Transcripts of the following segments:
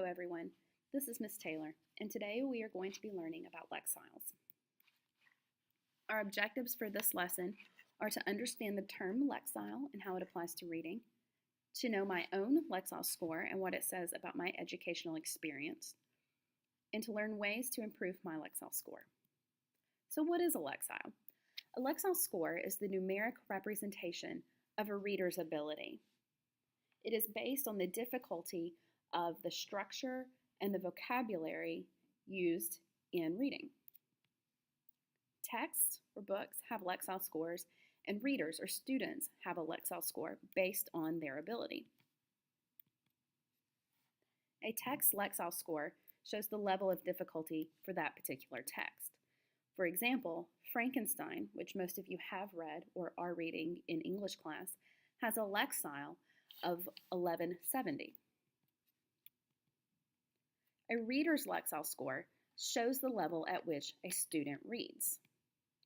Hello everyone, this is Miss Taylor, and today we are going to be learning about Lexiles. Our objectives for this lesson are to understand the term Lexile and how it applies to reading, to know my own Lexile score and what it says about my educational experience, and to learn ways to improve my Lexile score. So what is a Lexile? A Lexile score is the numeric representation of a reader's ability. It is based on the difficulty of the structure and the vocabulary used in reading. Texts or books have Lexile scores, and readers or students have a Lexile score based on their ability. A text Lexile score shows the level of difficulty for that particular text. For example, Frankenstein, which most of you have read or are reading in English class, has a Lexile of 1170. A reader's Lexile score shows the level at which a student reads.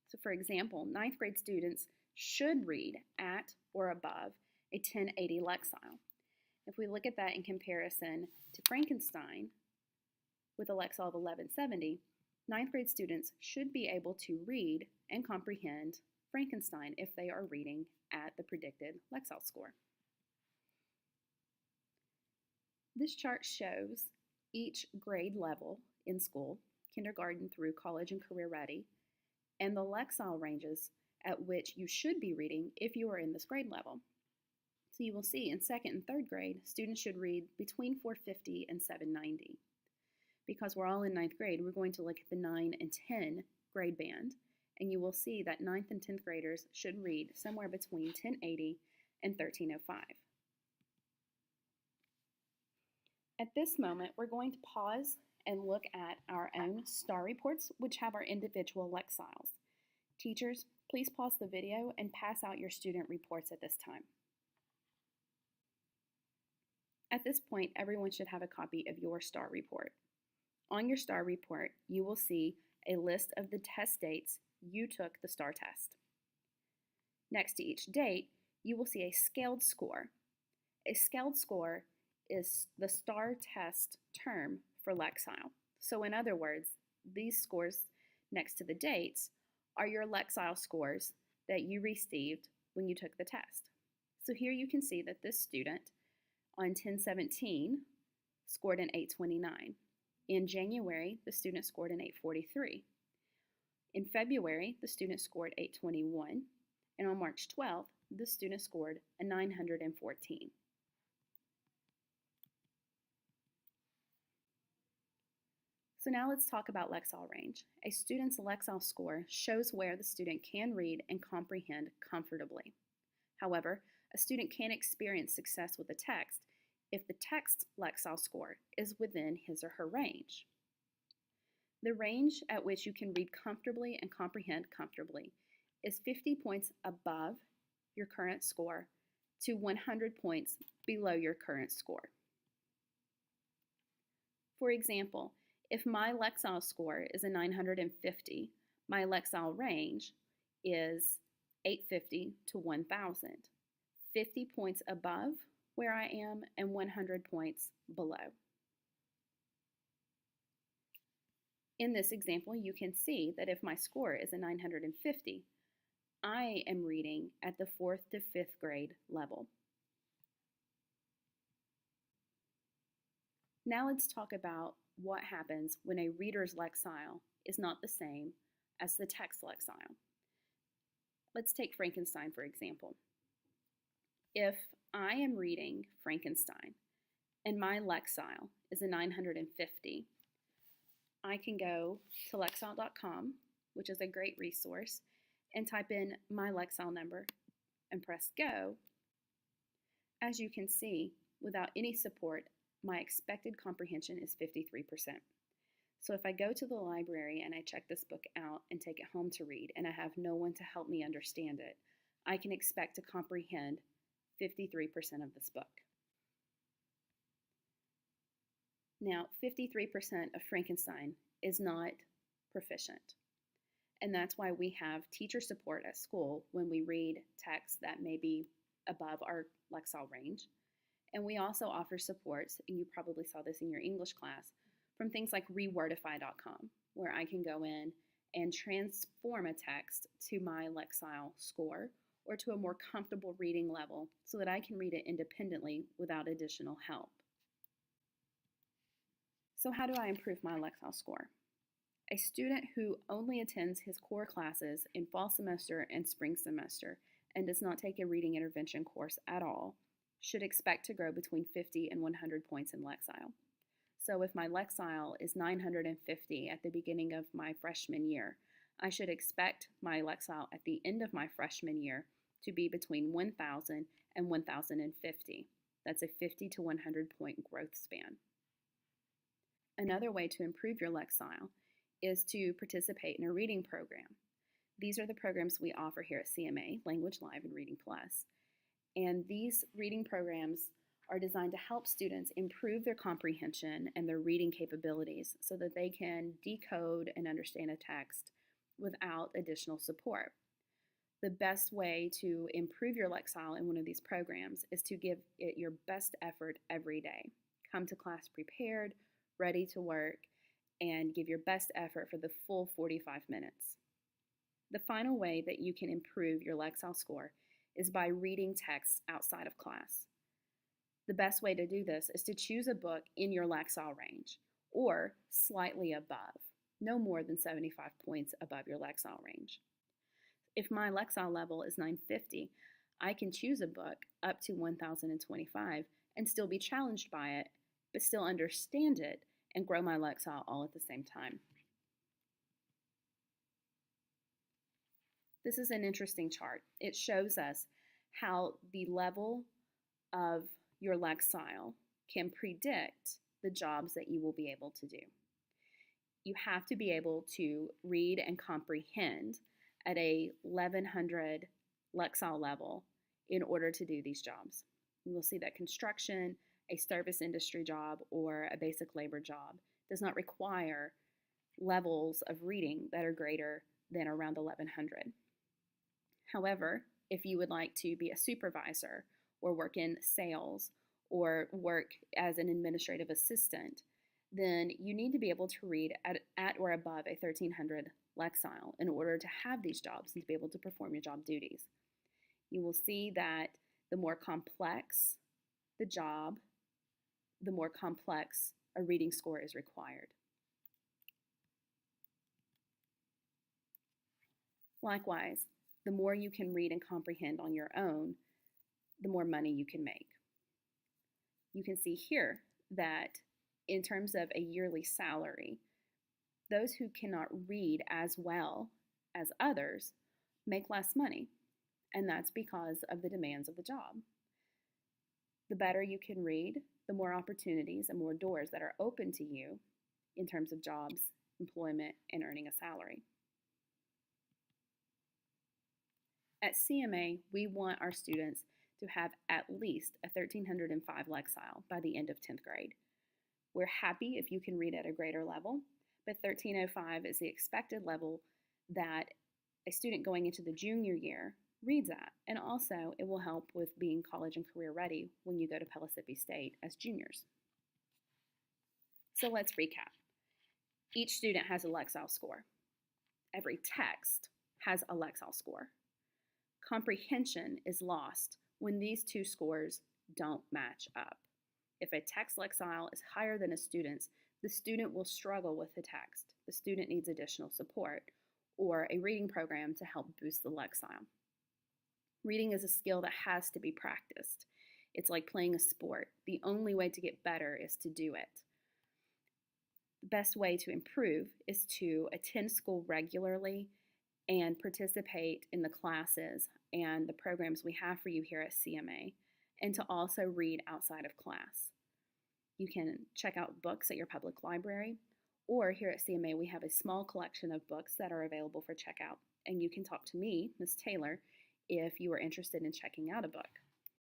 So for example, 9th grade students should read at or above a 1080 Lexile. If we look at that in comparison to Frankenstein with a Lexile of 1170, 9th grade students should be able to read and comprehend Frankenstein if they are reading at the predicted Lexile score. This chart shows each grade level in school, kindergarten through college and career ready, and the Lexile ranges at which you should be reading if you are in this grade level. So you will see in 2nd and 3rd grade, students should read between 450 and 790. Because we're all in 9th grade, we're going to look at the 9 and 10 grade band, and you will see that 9th and 10th graders should read somewhere between 1080 and 1305. At this moment, we're going to pause and look at our own STAR reports, which have our individual Lexiles. Teachers, please pause the video and pass out your student reports at this time. At this point, everyone should have a copy of your STAR report. On your STAR report, you will see a list of the test dates you took the STAR test. Next to each date, you will see a scaled score. A scaled score is the STAR test term for Lexile. So in other words, these scores next to the dates are your Lexile scores that you received when you took the test. So here you can see that this student on 10/17 scored an 829. In January, the student scored an 843. In February, the student scored 821. And on March 12th, the student scored a 914. So now let's talk about Lexile range. A student's Lexile score shows where the student can read and comprehend comfortably. However, a student can experience success with a text if the text Lexile score is within his or her range. The range at which you can read comfortably and comprehend comfortably is 50 points above your current score to 100 points below your current score. For example, if my Lexile score is a 950, my Lexile range is 850 to 1000, 50 points above where I am and 100 points below. In this example, you can see that if my score is a 950, I am reading at the 4th to 5th grade level. Now let's talk about what happens when a reader's Lexile is not the same as the text Lexile. Let's take Frankenstein, for example. If I am reading Frankenstein and my Lexile is a 950, I can go to Lexile.com, which is a great resource, and type in my Lexile number and press go. As you can see, without any support, my expected comprehension is 53%. So if I go to the library and I check this book out and take it home to read and I have no one to help me understand it, I can expect to comprehend 53% of this book. Now, 53% of Frankenstein is not proficient. And that's why we have teacher support at school when we read texts that may be above our Lexile range. And we also offer supports, and you probably saw this in your English class, from things like rewordify.com, where I can go in and transform a text to my Lexile score or to a more comfortable reading level so that I can read it independently without additional help. So how do I improve my Lexile score? A student who only attends his core classes in fall semester and spring semester and does not take a reading intervention course at all should expect to grow between 50 and 100 points in Lexile. So if my Lexile is 950 at the beginning of my freshman year, I should expect my Lexile at the end of my freshman year to be between 1,000 and 1,050. That's a 50 to 100 point growth span. Another way to improve your Lexile is to participate in a reading program. These are the programs we offer here at CMA, Language Live and Reading Plus. And these reading programs are designed to help students improve their comprehension and their reading capabilities so that they can decode and understand a text without additional support. The best way to improve your Lexile in one of these programs is to give it your best effort every day. Come to class prepared, ready to work, and give your best effort for the full 45 minutes. The final way that you can improve your Lexile score is by reading texts outside of class. The best way to do this is to choose a book in your Lexile range or slightly above, no more than 75 points above your Lexile range. If my Lexile level is 950, I can choose a book up to 1025 and still be challenged by it, but still understand it and grow my Lexile all at the same time. This is an interesting chart. It shows us how the level of your Lexile can predict the jobs that you will be able to do. You have to be able to read and comprehend at a 1100 Lexile level in order to do these jobs. You will see that construction, a service industry job, or a basic labor job does not require levels of reading that are greater than around 1100. However, if you would like to be a supervisor or work in sales or work as an administrative assistant, then you need to be able to read at or above a 1300 Lexile in order to have these jobs and to be able to perform your job duties. You will see that the more complex the job, the more complex a reading score is required. Likewise, the more you can read and comprehend on your own, the more money you can make. You can see here that in terms of a yearly salary, those who cannot read as well as others make less money, and that's because of the demands of the job. The better you can read, the more opportunities and more doors that are open to you in terms of jobs, employment, and earning a salary. At CMA, we want our students to have at least a 1305 Lexile by the end of 10th grade. We're happy if you can read at a greater level, but 1305 is the expected level that a student going into the junior year reads at, and also it will help with being college and career ready when you go to Pellissippi State as juniors. So let's recap. Each student has a Lexile score. Every text has a Lexile score. Comprehension is lost when these two scores don't match up. If a text Lexile is higher than a student's, the student will struggle with the text. The student needs additional support or a reading program to help boost the Lexile. Reading is a skill that has to be practiced. It's like playing a sport. The only way to get better is to do it. The best way to improve is to attend school regularly and participate in the classes and the programs we have for you here at CMA, and to also read outside of class. You can check out books at your public library, or here at CMA we have a small collection of books that are available for checkout, and you can talk to me, Ms. Taylor, if you are interested in checking out a book.